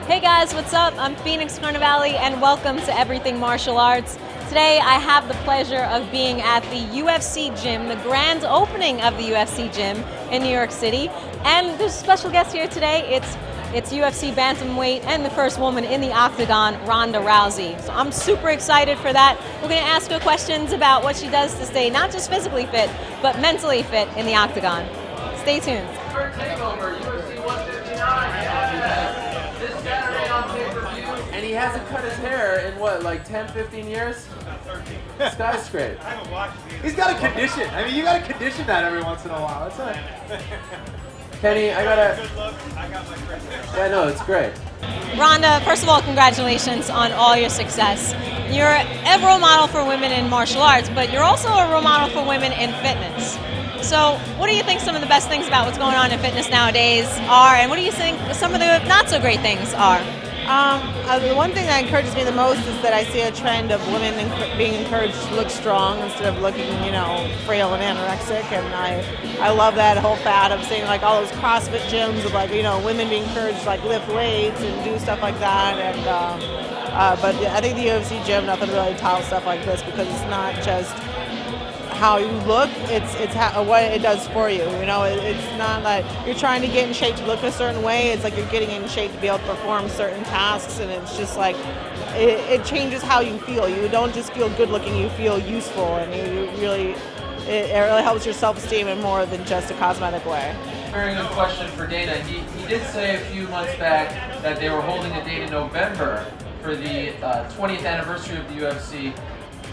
Hey guys, what's up? I'm Phoenix Carnivale and welcome to Everything Martial Arts. Today I have the pleasure of being at the UFC gym, the grand opening of the UFC gym in New York City. And there's a special guest here today. It's UFC bantamweight and the first woman in the octagon, Ronda Rousey. So I'm super excited for that. We're going to ask her questions about what she does to stay not just physically fit, but mentally fit in the octagon. Stay tuned. First takeover, UFC 159. This Saturday on pay-per-view. And he hasn't cut his hair in what, like 10, 15 years? 13. This guy's great. I haven't watched it. He's got to condition. I mean, you got to condition that every once in a while. That's it. Kenny, I gotta. Good luck. I got my first hair. Yeah, no, it's great. Ronda, first of all, congratulations on all your success. You're a role model for women in martial arts, but you're also a role model for women in fitness. So what do you think some of the best things about what's going on in fitness nowadays are, and what do you think some of the not so great things are? The one thing that encourages me the most is that I see a trend of women being encouraged to look strong instead of looking, frail and anorexic. And I love that whole fad of seeing like all those CrossFit gyms of like, women being encouraged to like lift weights and do stuff like that. And but I think the UFC gym, nothing really tops stuff like this because it's not just how you look, it's what it does for you. It's not like you're trying to get in shape to look a certain way. It's like you're getting in shape to be able to perform certain tasks, and it's just like it changes how you feel. You don't just feel good looking, you feel useful, and it really helps your self-esteem in more than just a cosmetic way. Very good question for Dana. He did say a few months back that they were holding a date in November for the 20th anniversary of the UFC.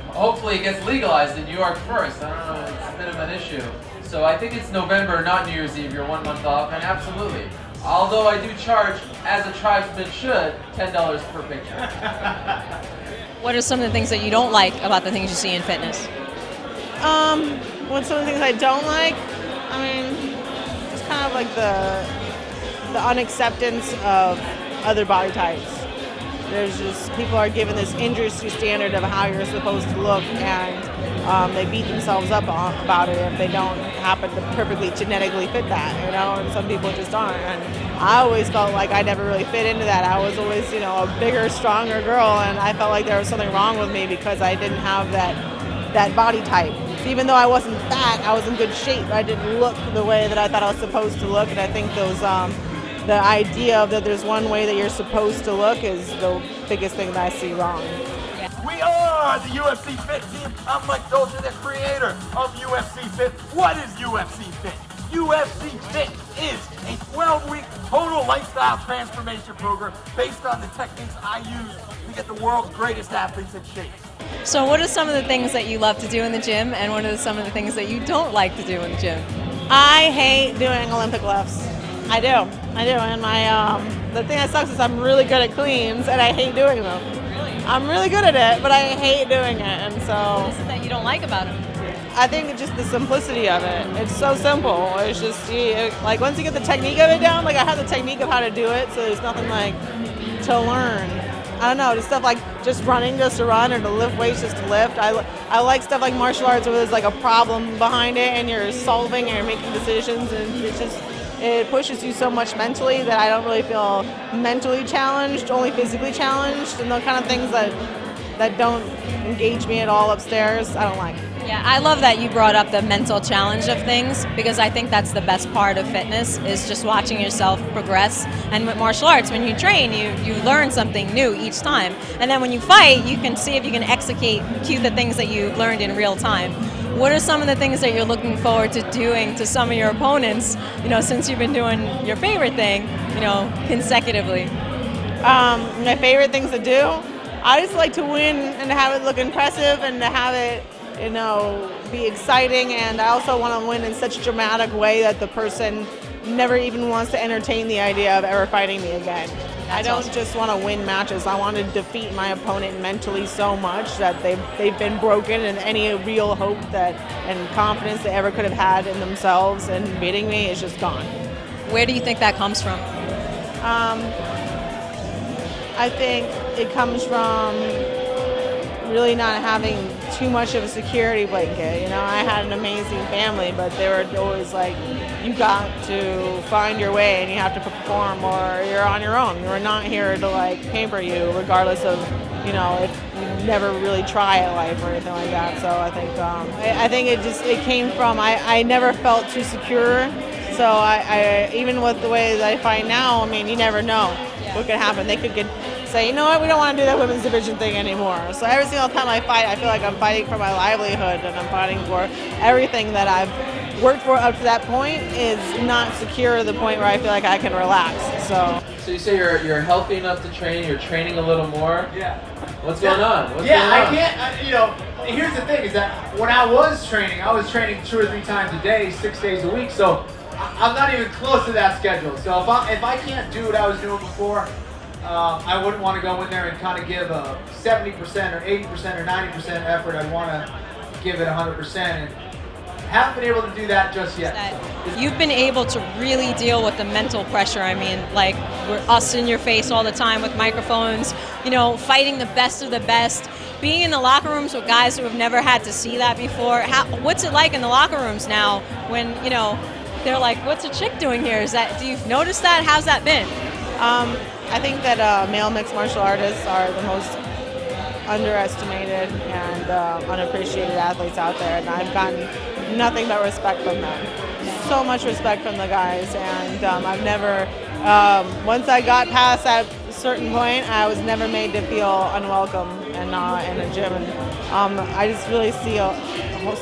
Hopefully it gets legalized in New York first. I don't know, it's a bit of an issue. So I think it's November, not New Year's Eve. You're 1 month off, and absolutely. Although I do charge, as a tribesman should, $10 per picture. What are some of the things that you don't like about the things you see in fitness? What's some of the things I don't like? I mean, it's kind of like the unacceptance of other body types. There's just, people are given this industry standard of how you're supposed to look, and they beat themselves up about it if they don't happen to perfectly genetically fit that, and some people just aren't. And I always felt like I never really fit into that. I was always, a bigger, stronger girl, and I felt like there was something wrong with me because I didn't have that body type. So even though I wasn't fat, I was in good shape. I didn't look the way that I thought I was supposed to look, and I think those the idea of that there's one way that you're supposed to look is the biggest thing that I see wrong. We are the UFC Fit team. I'm Mike Dolce, the creator of UFC Fit. What is UFC Fit? UFC Fit is a 12-week total lifestyle transformation program based on the techniques I use to get the world's greatest athletes in shape. So what are some of the things that you love to do in the gym, and what are some of the things that you don't like to do in the gym? I hate doing Olympic lifts. I do, and the thing that sucks is I'm really good at cleans, and I hate doing them. Really? I'm really good at it, but I hate doing it, and so... What is it that you don't like about it? I think it's just the simplicity of it. It's so simple. It's just, like, once you get the technique of it down, like, I have the technique of how to do it, so there's nothing, like, to learn. I don't know, just stuff like just running just to run or to lift weights just to lift. I like stuff like martial arts where there's, like, a problem behind it, and you're solving and you're making decisions, and it's just... It pushes you so much mentally that I don't really feel mentally challenged, only physically challenged, and the kind of things that don't engage me at all upstairs, I don't like. Yeah, I love that you brought up the mental challenge of things, because I think that's the best part of fitness, is just watching yourself progress. And with martial arts, when you train, you learn something new each time. And then when you fight, you can see if you can execute the things that you've learned in real time. What are some of the things that you're looking forward to doing to some of your opponents, since you've been doing your favorite thing, consecutively? My favorite things to do? I just like to win and to have it look impressive and to have it, be exciting. And I also want to win in such a dramatic way that the person never even wants to entertain the idea of ever fighting me again. I don't just want to win matches. I want to defeat my opponent mentally so much that they've been broken, and any real hope and confidence they ever could have had in themselves and beating me is just gone. Where do you think that comes from? I think it comes from really not having too much of a security blanket. You know, I had an amazing family, but they were always like, you got to find your way and you have to perform or you're on your own. We're not here to like pamper you regardless of, you know, if you never really try at life or anything like that. So I think it came from, I never felt too secure. So I even with the way that I fight now, I mean, you never know what could happen. They could say, you know what, we don't want to do that women's division thing anymore. So every single time I fight, I feel like I'm fighting for my livelihood and I'm fighting for everything that I've worked for up to that point is not secure to the point where I feel like I can relax. So you say you're healthy enough to train, you're training a little more? Yeah. What's going on? What's going on? I can't, you know, here's the thing is that when I was training 2 or 3 times a day, 6 days a week, so I'm not even close to that schedule. So if I can't do what I was doing before, I wouldn't want to go in there and kind of give a 70% or 80% or 90% effort. I'd want to give it 100%. And haven't been able to do that just yet. You've been able to really deal with the mental pressure. I mean, like we're us in your face all the time with microphones, you know, fighting the best of the best, being in the locker rooms with guys who have never had to see that before. What's it like in the locker rooms now when, you know, they're like, what's a chick doing here? Do you notice that? How's that been? I think that male mixed martial artists are the most underestimated and unappreciated athletes out there, and I've gotten nothing but respect from them. So much respect from the guys, and I've never, once I got past that certain point, I was never made to feel unwelcome in a gym. And I just really see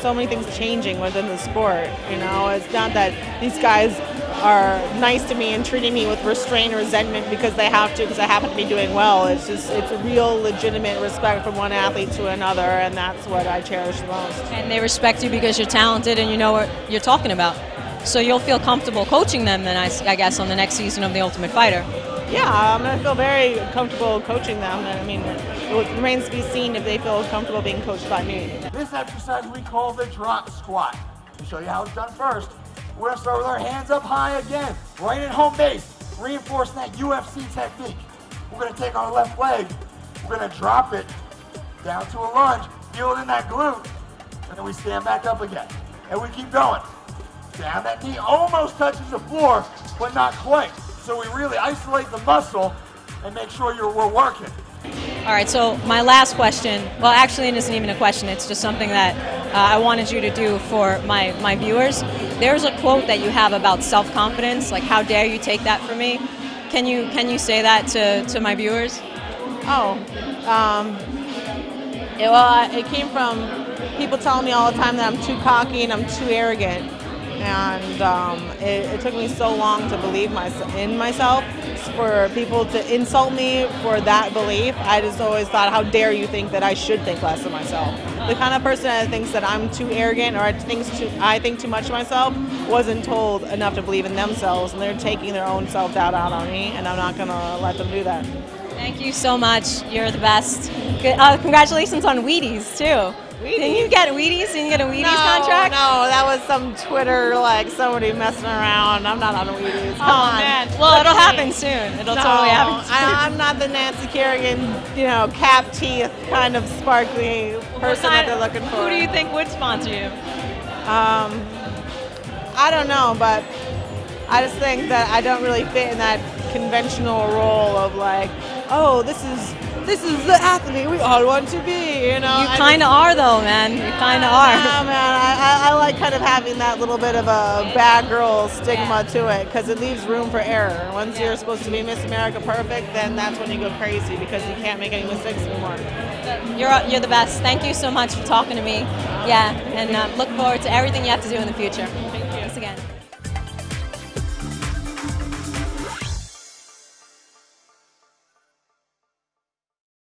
so many things changing within the sport. You know, it's not that these guys are nice to me and treating me with restraint or resentment because they have to, because I happen to be doing well. It's just, it's a real legitimate respect from one athlete to another, and that's what I cherish the most. And they respect you because you're talented and you know what you're talking about. So you'll feel comfortable coaching them then, I guess, on the next season of The Ultimate Fighter. Yeah, I'm going to feel very comfortable coaching them. I mean, it remains to be seen if they feel comfortable being coached by me. This exercise we call the drop squat. To show you how it's done first, we're going to start with our hands up high again, right at home base, reinforcing that UFC technique. We're going to take our left leg, we're going to drop it down to a lunge, feel it in that glute, and then we stand back up again. And we keep going. Down, that knee almost touches the floor, but not quite. So we really isolate the muscle and make sure we're working. All right, so my last question, well, actually it isn't even a question, it's just something that I wanted you to do for my viewers. There's a quote that you have about self-confidence, like, how dare you take that from me? Can you say that to my viewers? Oh, it came from people telling me all the time that I'm too cocky and I'm too arrogant. And it took me so long to believe in myself. For people to insult me for that belief, I just always thought, how dare you think that I should think less of myself? The kind of person that thinks that I'm too arrogant or I think too much of myself wasn't told enough to believe in themselves, and they're taking their own self-doubt out on me, and I'm not going to let them do that. Thank you so much. You're the best. Congratulations on Wheaties, too. Didn't you get Wheaties? Didn't you get a Wheaties contract? No, that was some Twitter, like somebody messing around. I'm not on a Wheaties. Come on. Man. Well, it'll happen soon. It'll totally happen soon. I'm not the Nancy Kerrigan, you know, cap teeth kind of sparkly person that they're looking for. Who do you think would sponsor you? I don't know, but I just think that I don't really fit in that conventional role of like, oh, this is the athlete we all want to be, you know. You kind of are, though, man. You kind of are. Yeah, man. I like kind of having that little bit of a bad girl stigma to it because it leaves room for error. Once you're supposed to be Miss America perfect, then that's when you go crazy because you can't make any mistakes anymore. You're the best. Thank you so much for talking to me. Yeah, and look forward to everything you have to do in the future. Thank you. Thanks again.